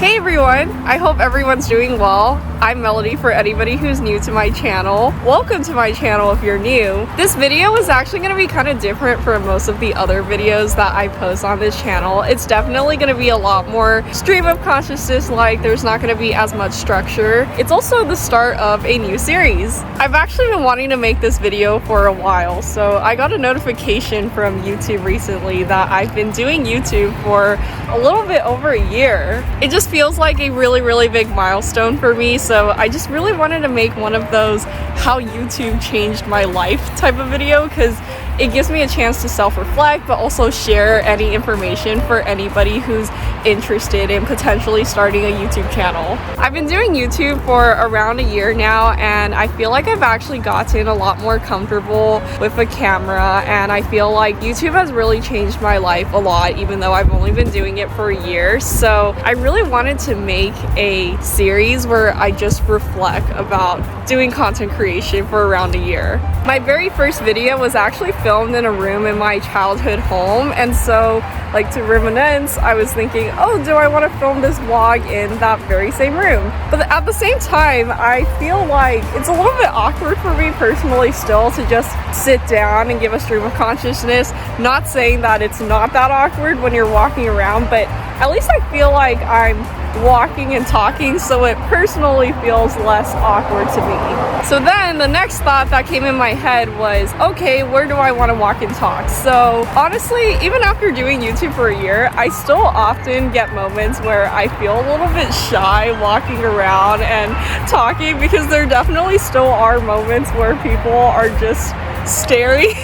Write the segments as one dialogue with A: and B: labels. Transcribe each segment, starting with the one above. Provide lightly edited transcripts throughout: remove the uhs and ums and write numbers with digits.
A: Hey everyone, I hope everyone's doing well. I'm Melody for anybody who's new to my channel. Welcome to my channel if you're new. This video is actually going to be kind of different from most of the other videos that I post on this channel. It's definitely going to be a lot more stream of consciousness, like there's not going to be as much structure. It's also the start of a new series. I've actually been wanting to make this video for a while, so I got a notification from YouTube recently that I've been doing YouTube for a little bit over a year. It just feels like a really big milestone for me, so I just really wanted to make one of those how YouTube changed my life type of video, because it gives me a chance to self-reflect but also share any information for anybody who's interested in potentially starting a YouTube channel. I've been doing YouTube for around a year now, and I feel like I've actually gotten a lot more comfortable with a camera, and I feel like YouTube has really changed my life a lot, even though I've only been doing it for a year. So I really wanted to make a series where I just reflect about doing content creation for around a year. My very first video was actually filmed in a room in my childhood home, and so like to reminisce, I was thinking, oh, do I want to film this vlog in that very same room? But at the same time, I feel like it's a little bit awkward for me personally still to just sit down and give a stream of consciousness. Not saying that it's not that awkward when you're walking around, but at least I feel like I'm walking and talking, so it personally feels less awkward to me. So then the next thought that came in my head was, okay, where do I want to walk and talk? So honestly, even after doing YouTube for a year, I still often get moments where I feel a little bit shy walking around and talking, because there definitely still are moments where people are just staring.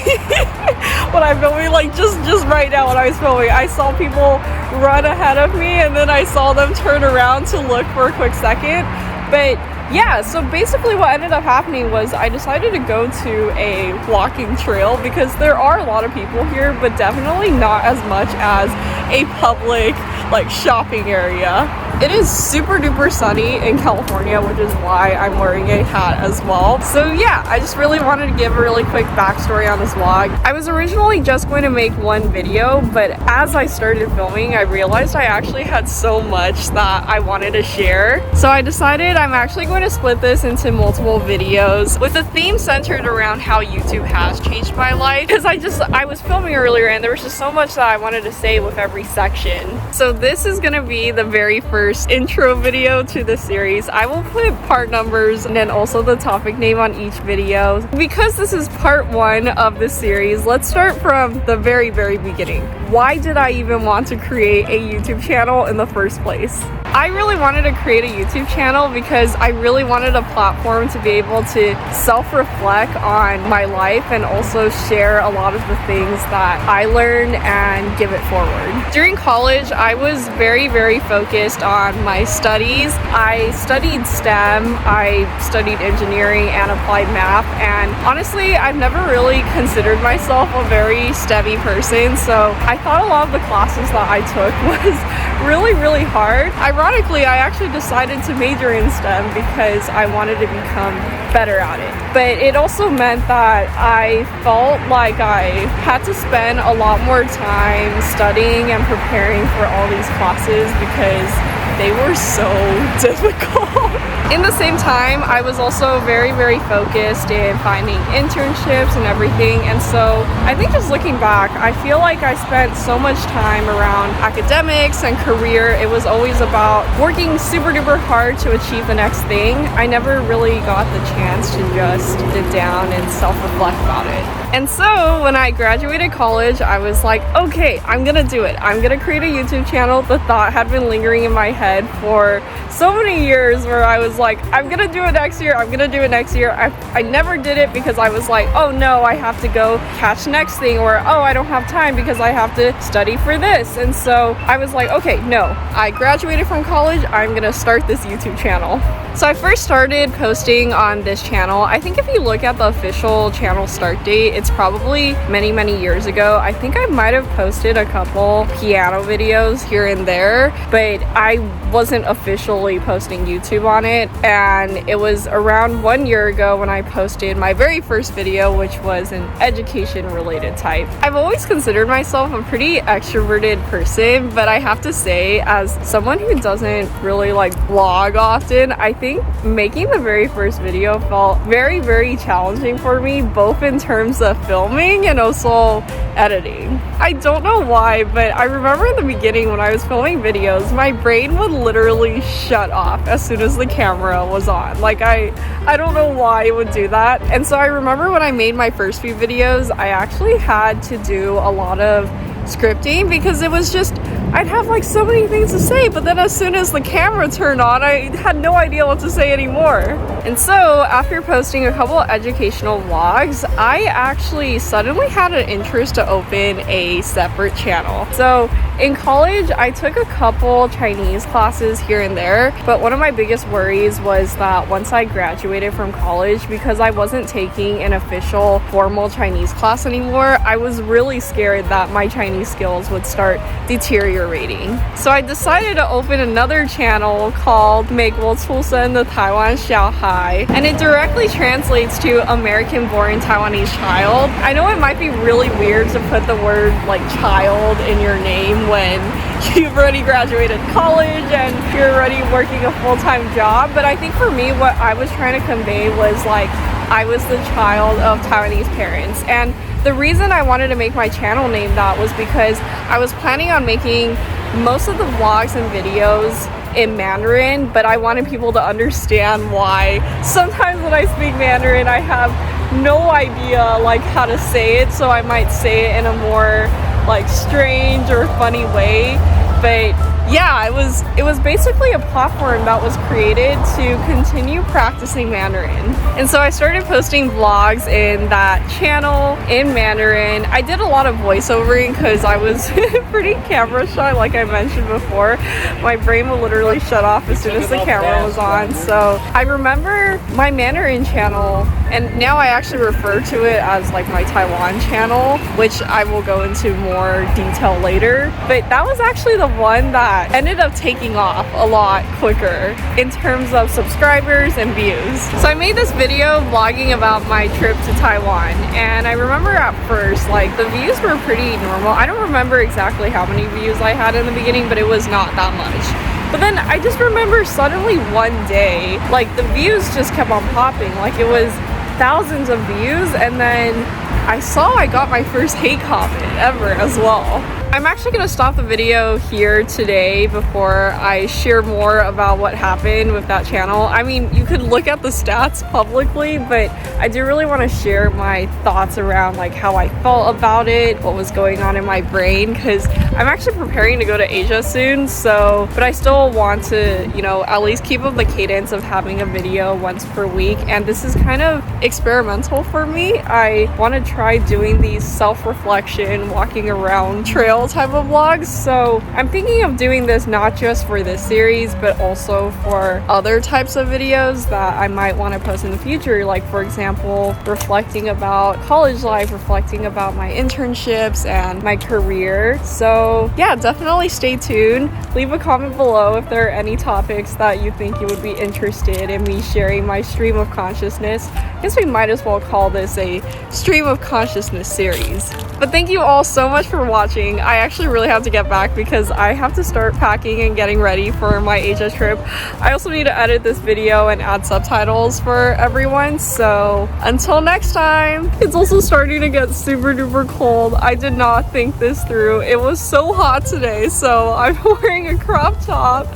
A: When I'm filming, like just right now when I was filming, I saw people run ahead of me, and then I saw them turn around to look for a quick second. But yeah, so basically what ended up happening was I decided to go to a walking trail, because there are a lot of people here, but definitely not as much as a public like shopping area. It is super duper sunny in California, which is why I'm wearing a hat as well. So yeah, I just really wanted to give a really quick backstory on this vlog. I was originally just going to make one video, but as I started filming, I realized I actually had so much that I wanted to share. So I decided I'm actually going to split this into multiple videos with a theme centered around how YouTube has changed my life, because I was filming earlier and there was just so much that I wanted to say with every section. So this is gonna be the very first intro video to the series. I will put part numbers and then also the topic name on each video. Because this is part one of the series, let's start from the very beginning. Why did I even want to create a YouTube channel in the first place? I really wanted to create a YouTube channel because I really wanted a platform to be able to self-reflect on my life and also share a lot of the things that I learned and give it forward. During college, I was very focused on my studies. I studied STEM, I studied engineering and applied math, and honestly, I've never really considered myself a very STEM-y person, so I thought a lot of the classes that I took was really hard. Ironically, I actually decided to major in STEM because I wanted to become better at it. But it also meant that I felt like I had to spend a lot more time studying and preparing for all these classes because they were so difficult. In the same time, I was also very focused in finding internships and everything, and so I think just looking back, I feel like I spent so much time around academics and career. It was always about working super duper hard to achieve the next thing. I never really got the chance to just sit down and self-reflect about it. And so when I graduated college, I was like, okay, I'm gonna do it. I'm gonna create a YouTube channel. The thought had been lingering in my head for so many years where I was like, I'm gonna do it next year, I'm gonna do it next year. I never did it because I was like, oh no, I have to go catch next thing, or oh, I don't have time because I have to study for this. And so I was like, okay, no, I graduated from college, I'm gonna start this YouTube channel. So I first started posting on this channel. I think if you look at the official channel start date, It's probably many years ago. I think I might have posted a couple piano videos here and there, but I wasn't officially posting YouTube on it. And it was around 1 year ago when I posted my very first video, which was an education related type. I've always considered myself a pretty extroverted person, but I have to say, as someone who doesn't really like vlog often, I think making the very first video felt very challenging for me, both in terms of filming and also editing. I don't know why, but I remember in the beginning when I was filming videos, my brain would literally shut off as soon as the camera was on. Like I don't know why it would do that. And so I remember when I made my first few videos, I actually had to do a lot of scripting because it was just, I'd have like so many things to say, but then as soon as the camera turned on, I had no idea what to say anymore. And so after posting a couple educational vlogs, I actually suddenly had an interest to open a separate channel. So in college, I took a couple Chinese classes here and there, but one of my biggest worries was that once I graduated from college, because I wasn't taking an official formal Chinese class anymore, I was really scared that my Chinese skills would start deteriorating. So I decided to open another channel called 美国出生的台湾小孩, and it directly translates to American born Taiwanese child. I know it might be really weird to put the word like child in your name when you've already graduated college and you're already working a full-time job, but I think for me what I was trying to convey was like I was the child of Taiwanese parents. And the reason I wanted to make my channel name that was because I was planning on making most of the vlogs and videos in Mandarin, but I wanted people to understand why sometimes when I speak Mandarin I have no idea like how to say it, so I might say it in a more like strange or funny way. But yeah, it was basically a platform that was created to continue practicing Mandarin. And so I started posting vlogs in that channel in Mandarin. I did a lot of voiceovering because I was pretty camera shy, like I mentioned before. My brain would literally shut off as soon as the camera was on. So I remember my Mandarin channel, and now I actually refer to it as like my Taiwan channel, which I will go into more detail later. But that was actually the one that ended up taking off a lot quicker in terms of subscribers and views. So I made this video vlogging about my trip to Taiwan, and I remember at first like the views were pretty normal. I don't remember exactly how many views I had in the beginning, but it was not that much. But then I just remember suddenly one day like the views just kept on popping, like it was thousands of views, and then I saw I got my first hate comment ever as well. I'm actually going to stop the video here today before I share more about what happened with that channel. I mean, you could look at the stats publicly, but I do really want to share my thoughts around like how I felt about it, what was going on in my brain, because I'm actually preparing to go to Asia soon, but I still want to, you know, at least keep up the cadence of having a video once per week, and this is kind of experimental for me. I want to try doing these self-reflection, walking around trail type of vlogs, so I'm thinking of doing this not just for this series but also for other types of videos that I might want to post in the future, like for example reflecting about college life, reflecting about my internships and my career. So yeah, definitely stay tuned. Leave a comment below if there are any topics that you think you would be interested in me sharing my stream of consciousness. I guess we might as well call this a stream of consciousness series. But thank you all so much for watching. I actually really have to get back because I have to start packing and getting ready for my Asia trip. I also need to edit this video and add subtitles for everyone, so until next time. It's also starting to get super duper cold. I did not think this through. It was so hot today, so I'm wearing a crop top,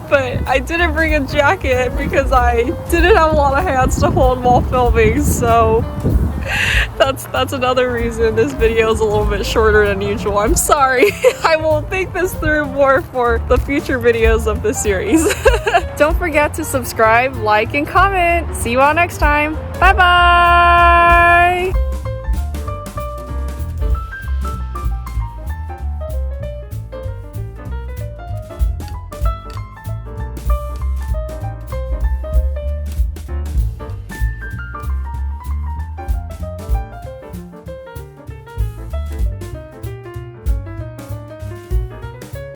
A: but I didn't bring a jacket because I didn't have a lot of hands to hold while filming, so that's another reason this video is a little bit shorter than usual. I'm sorry. I will think this through more for the future videos of this series. Don't forget to subscribe, like, and comment. See you all next time. Bye bye.